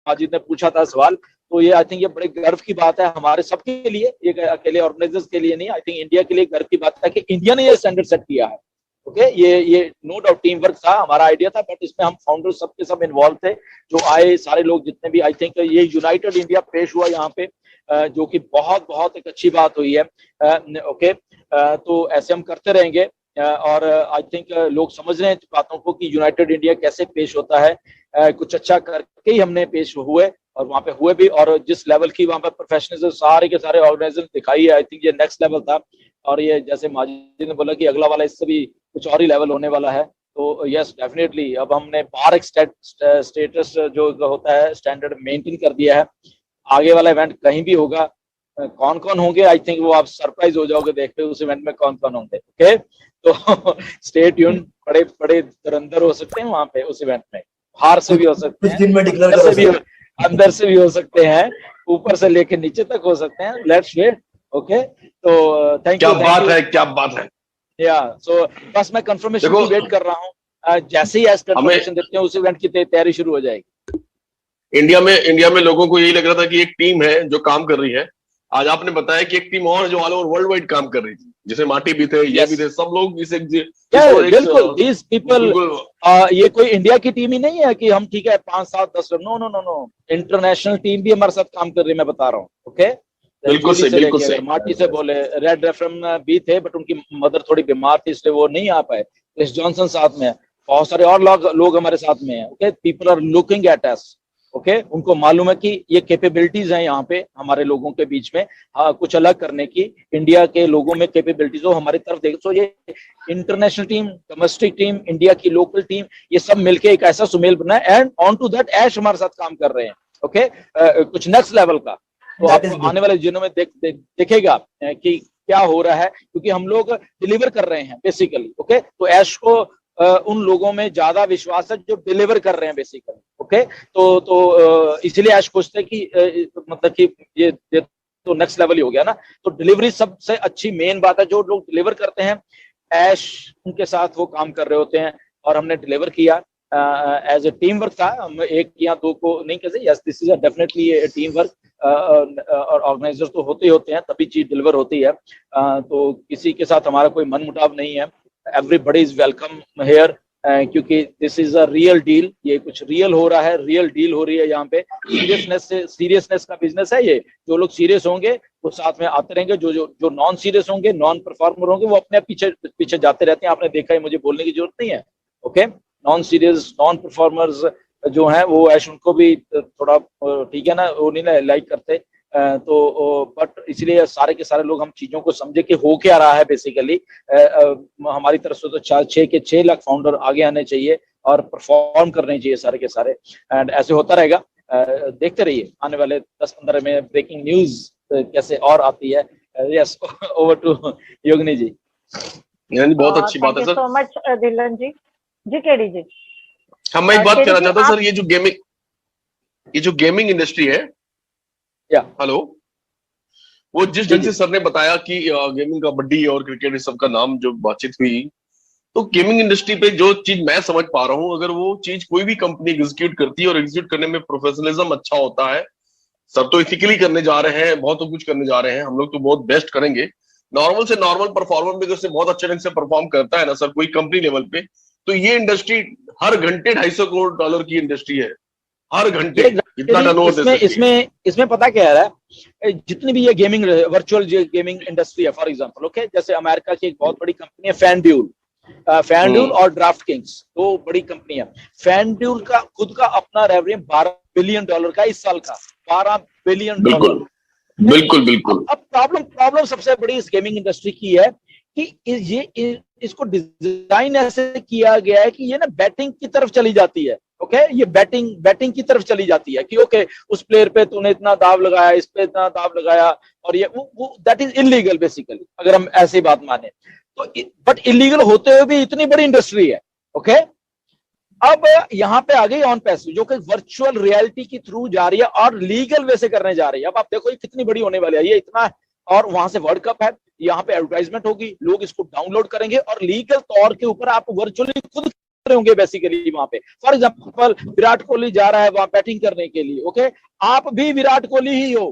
माजिद ने पूछा था सवाल, तो ये आई थिंक ये बड़े गर्व की बात है हमारे सबके लिए, ये अकेले ऑर्गेनाइजर्स के लिए नहीं, आई थिंक इंडिया के लिए गर्व की बात है कि इंडिया ने ये स्टैंडर्ड सेट किया है। ओके, ये नो डाउट टीम वर्क था, हमारा आइडिया था, बट इसमें हम फाउंडर्स सबके सब इन्वॉल्व थे, जो आए सारे लोग जितने भी, आई थिंक ये यूनाइटेड इंडिया पेश हुआ यहाँ पे, जो कि बहुत बहुत एक अच्छी बात हुई है। ओके, तो ऐसे हम करते रहेंगे, और आई थिंक लोग समझ रहे हैं बातों को कि यूनाइटेड इंडिया कैसे पेश होता है, कुछ अच्छा करके ही हमने पेश हुए, और वहां पे हुए भी, और जिस लेवल की वहां पे प्रोफेशनलिज्म सारे के सारे ऑर्गेनाइजेशन दिखाई है, आई थिंक ये नेक्स्ट लेवल था। और ये जैसे माजिद ने बोला कि अगला वाला इससे भी कुछ और ही लेवल होने वाला है, तो यस डेफिनेटली अब हमने बार स्टेटस जो होता है स्टैंडर्ड मेंटेन कर दिया है। आगे वाला इवेंट कहीं भी होगा, कौन कौन होंगे आई थिंक वो आप सरप्राइज हो जाओगे देख के उस इवेंट में कौन कौन होंगे। ओके, तो स्टे ट्यून, बड़े बड़े धुरंधर हो सकते हैं वहां पे उस इवेंट में, बाहर से भी हो सकते हैं, अंदर से भी हो सकते हैं, ऊपर से लेके नीचे तक हो सकते हैं, लेट्स वेट। ओके, तो थैंक यू। क्या बात है, क्या बात है। या सो बस मैं कंफर्मेशन की वेट कर रहा हूँ, जैसे ही कंफर्मेशन देते हैं उस इवेंट की तैयारी शुरू हो जाएगी। इंडिया में लोगों को यही लग रहा था कि एक टीम है जो काम कर रही है, आज आपने बताया कि एक टीम और जो ऑल ओवर वर्ल्ड वाइड काम कर रही थी, जैसे माटी भी थे, ये भी थे, सब लोग इसे बिल्कुल दीज पीपल, ये कोई इंडिया की टीम ही नहीं है कि हम ठीक है 5 7 10, no no no no, international team भी हमारे साथ काम कर रही है, मैं बता रहा हूँ। ओके, बिल्कुल सही। माटी से बोले, रेड एफएम भी थे, बट उनकी मदर थोड़ी बीमार थी इसलिए वो नहीं आ पाए। क्रिस जॉनसन साथ में है, बहुत सारे और लोग हमारे साथ में है। Okay, people are looking at us. Okay, उनको मालूम है कि ये कैपेबिलिटीज हैं यहाँ पे हमारे लोगों के बीच में, कुछ अलग करने की, इंडिया के लोगों में कैपेबिलिटीज हो, हमारी तरफ देखो। तो ये international team, domestic team, India की लोकल टीम, ये सब मिलके एक ऐसा सुमेल बना है, एंड ऑन टू दैट ऐश हमारे साथ काम कर रहे हैं। ओके, कुछ नेक्स्ट लेवल का, तो आप आने वाले दिनों में देखेगा कि क्या हो रहा है, क्योंकि हम लोग डिलीवर कर रहे हैं बेसिकली। ओके, तो ऐश को उन लोगों में ज्यादा विश्वास है जो डिलीवर कर रहे हैं बेसिकली। ओके, तो इसलिए ऐश खुश थे कि मतलब कि ये तो नेक्स्ट लेवल ही हो गया ना, तो डिलीवरी सबसे अच्छी मेन बात है, जो लोग डिलीवर करते हैं ऐश उनके साथ वो काम कर रहे होते हैं, और हमने डिलीवर किया एज ए टीम वर्क था, हम एक या दो को नहीं कहते, yes this is definitely A team work, और ऑर्गेनाइजर तो होते ही होते हैं तभी चीज डिलीवर होती है, तो किसी के साथ हमारा कोई मनमुटाव नहीं है, एवरीबडी इज वेलकम हेयर, क्योंकि this is a real deal, ये कुछ रियल हो रहा है, रियल डील हो रही है यहाँ पे, सीरियसनेस का बिजनेस है ये, जो लोग सीरियस होंगे वो साथ में आते रहेंगे, जो नॉन सीरियस होंगे, नॉन परफॉर्मर होंगे, वो अपने पीछे जाते रहते हैं, आपने देखा है, मुझे बोलने की जरूरत नहीं है। Okay, non serious, non performers जो हैं वो ऐश उनको भी थोड़ा ठीक है ना, वो नहीं लाइक करते, तो बट इसलिए सारे के सारे लोग हम चीजों को समझे कि हो क्या रहा है बेसिकली, हमारी तरफ से तो 6 लाख फाउंडर आगे आने चाहिए और परफॉर्म करने चाहिए सारे के सारे, एंड ऐसे होता रहेगा। देखते रहिए आने वाले 10-15 में ब्रेकिंग न्यूज कैसे और आती है। यस, ओवर टू योगिनी जी। बहुत अच्छी बात है सर, सो मच दिलन जी। जी केडी जी, हम एक बात कहना चाहता हूँ सर, ये जो गेमिंग इंडस्ट्री है, हेलो, वो जिस ढंग से सर ने बताया कि गेमिंग, कबड्डी और क्रिकेट इस सब का नाम जो बातचीत हुई, तो गेमिंग इंडस्ट्री पे जो चीज मैं समझ पा रहा हूँ, अगर वो चीज कोई भी कंपनी एग्जीक्यूट करती है और एग्जीक्यूट करने में प्रोफेशनलिज्म अच्छा होता है, सब तो इथिकली करने जा रहे हैं, बहुत कुछ करने जा रहे हैं, हम लोग तो बहुत बेस्ट करेंगे, नॉर्मल से नॉर्मल परफॉर्मर भी अगर बहुत अच्छे ढंग से परफॉर्म करता है ना सर, कोई कंपनी लेवल पे, तो ये इंडस्ट्री हर घंटे $250 करोड़ की इंडस्ट्री है, हर घंटे इतना टर्नओवर। इसमें पता क्या है, जितनी भी ये गेमिंग, वर्चुअल गेमिंग इंडस्ट्री है, फॉर एग्जांपल, ओके, जैसे अमेरिका की एक बहुत बड़ी कंपनी है फैनड्यूल और ड्राफ्ट किंग्स, दो बड़ी कंपनी है। फैनड्यूल का खुद का अपना रेवेन्यू $12 बिलियन का इस साल का, $12 बिलियन। बिल्कुल। अब प्रॉब्लम सबसे बड़ी इस गेमिंग इंडस्ट्री की है कि इसको डिजाइन ऐसे किया गया है कि ये ना बैटिंग की तरफ चली जाती है। ओके, ये बैटिंग की तरफ चली जाती है कि ओके, उस प्लेयर पे तूने इतना दाव लगाया, इस पे इतना दाव लगाया, और ये वो दैट इज इलीगल बेसिकली, अगर हम ऐसी बात माने तो। बट इलीगल होते हुए भी इतनी बड़ी इंडस्ट्री है। ओके, अब यहाँ पे आ गई ऑन पैसिव, जो कि वर्चुअल रियलिटी के थ्रू जा रही है और लीगल वे से करने जा रही है। अब आप देखो ये कितनी बड़ी होने वाली है, ये इतना, और वहां से वर्ल्ड कप है, यहाँ पे एडवर्टाइजमेंट होगी, लोग इसको डाउनलोड करेंगे और लीगल तौर के ऊपर आप वर्चुअली खुद रहे होंगे बेसिकली वहां पे। फॉर एग्जांपल विराट कोहली जा रहा है वहां बैटिंग करने के लिए, ओके, आप भी विराट कोहली ही हो,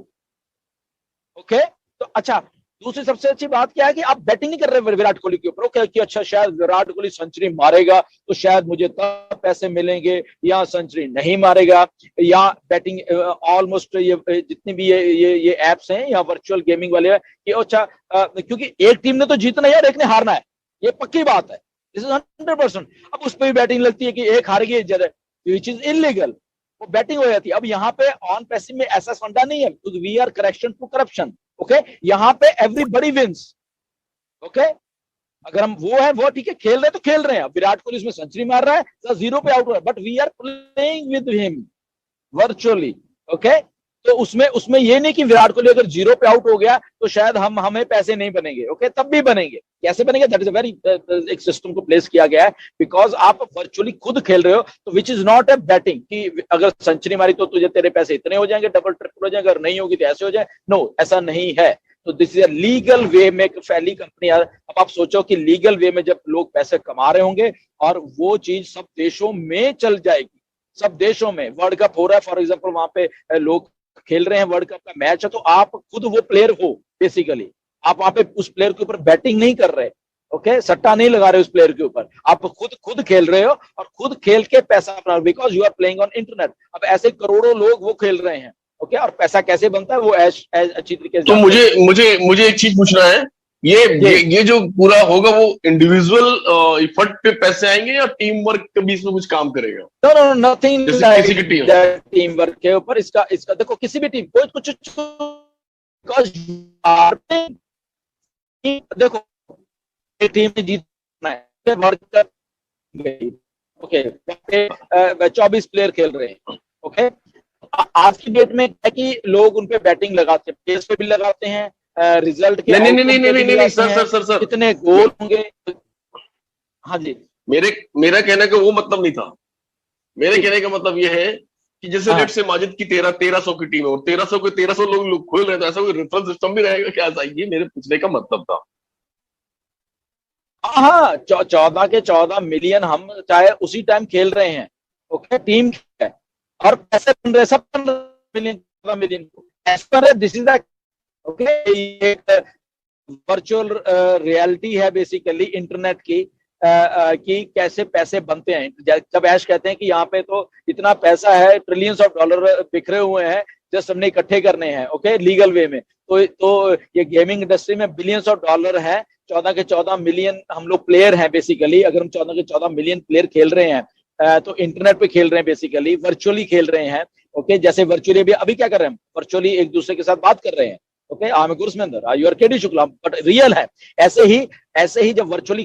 ओके। तो अच्छा, दूसरी सबसे अच्छी बात क्या है कि आप बैटिंग नहीं कर रहे विराट कोहली के ऊपर, ओके, कि अच्छा शायद विराट कोहली सेंचुरी मारेगा तो शायद मुझे तब पैसे मिलेंगे, या सेंचुरी नहीं मारेगा, या बैटिंग ऑलमोस्ट ये जितनी भी ये एप्स हैं या वर्चुअल गेमिंग वाले कि अच्छा क्योंकि एक टीम ने तो जीतना है यार, एक ने हारना है, ये पक्की बात है, दिस इज 100%। अब उस पर भी बैटिंग लगती है कि एक हार गई, विच इज इलीगल, वो बैटिंग हो जाती है। अब यहाँ पे ऑन पैसिव में ऐसा फंडा नहीं है, we are correction to corruption, okay. यहाँ पे एवरीबॉडी विंस, ओके। अगर हम वो है वो ठीक है, खेल रहे तो खेल रहे हैं, विराट कोहली इसमें सेंचुरी मार रहा है, 0 पे आउट हो रहा है, but we are playing with him virtually, okay. तो उसमें ये नहीं कि विराट कोहली अगर 0 पे आउट हो गया तो शायद हमें पैसे नहीं बनेंगे, ओके, तब भी बनेंगे। कैसे बनेंगे? दैट इज अ वेरी एक सिस्टम को प्लेस किया गया है, बिकॉज आप वर्चुअली खुद खेल रहे हो, तो which is not a batting कि अगर सेंचुरी मारी तो तुझे तेरे पैसे इतने हो जाएंगे, डबल ट्रिपल हो जाएंगे, अगर नहीं होगी तो ऐसे हो जाए, नो, ऐसा नहीं है। तो this is a legal way में फैली कंपनी। अब आप सोचो कि लीगल वे में जब लोग पैसे कमा रहे होंगे और वो चीज सब देशों में चल जाएगी, सब देशों में वर्ल्ड कप हो रहा है फॉर एग्जाम्पल, वहां पे लोग खेल रहे हैं, वर्ल्ड कप का मैच है, तो आप खुद वो प्लेयर हो बेसिकली, आप वहां पे उस प्लेयर के ऊपर बैटिंग नहीं कर रहे, ओके, सट्टा नहीं लगा रहे उस प्लेयर के ऊपर, आप खुद खेल रहे हो और खुद खेल के पैसा बना, because you are playing on internet. अब ऐसे करोड़ों लोग वो खेल रहे हैं, ओके, और पैसा कैसे बनता है वो अच्छी तरीके से। तो मुझे एक चीज पूछना है, ये जो पूरा होगा वो इंडिविजुअल इफर्ट पे पैसे आएंगे या टीम वर्क के बीच में कुछ काम करेगा? No, nothing like team work के ऊपर। इसका देखो, किसी भी टीम कोई कुछ देखो, टीम ने जीतना है, वर्क कर गई, ओके, 24 प्लेयर खेल रहे हैं, ओके। आज की डेट में है कि लोग उन पे बैटिंग लगाते हैं, पेस पे भी लगाते हैं, रिजल्ट के नहीं सर कितने गोल होंगे। हाँ जी, मेरा कहने का वो मतलब नहीं था। मेरे कहने का मतलब ये है कि जैसे लेट से माजिद की 1300 की टीम है और 1300 लोग खोल रहे हैं, तो ऐसा कोई रेफरेंस सिस्टम भी रहेगा क्या? ये मेरे पूछने का मतलब था। हाँ, 14 के 14 मिलियन हम चाहे उसी टाइम खेल रहे हैं, ओके, टीम है और पैसे बन रहे, सब मिलियन दिस इज ओके। एक वर्चुअल रियलिटी है बेसिकली इंटरनेट की, कि कैसे पैसे बनते हैं। जब ऐश कहते हैं कि यहाँ पे तो इतना पैसा है, ट्रिलियंस ऑफ डॉलर बिखरे हुए हैं, जस्ट हमने इकट्ठे करने हैं, ओके, लीगल वे में। तो ये गेमिंग इंडस्ट्री में बिलियंस ऑफ डॉलर है, 14 के 14 मिलियन हम लोग प्लेयर हैं बेसिकली। अगर हम 14 के 14 मिलियन प्लेयर खेल रहे हैं तो इंटरनेट पे खेल रहे हैं बेसिकली, वर्चुअली खेल रहे हैं, ओके। जैसे वर्चुअली अभी क्या कर रहे हैं, वर्चुअली एक दूसरे के साथ बात कर रहे हैं, ओके, आम गुरस में अंदर you are KD Shukla, but real है। ऐसे ही जब वर्चुअली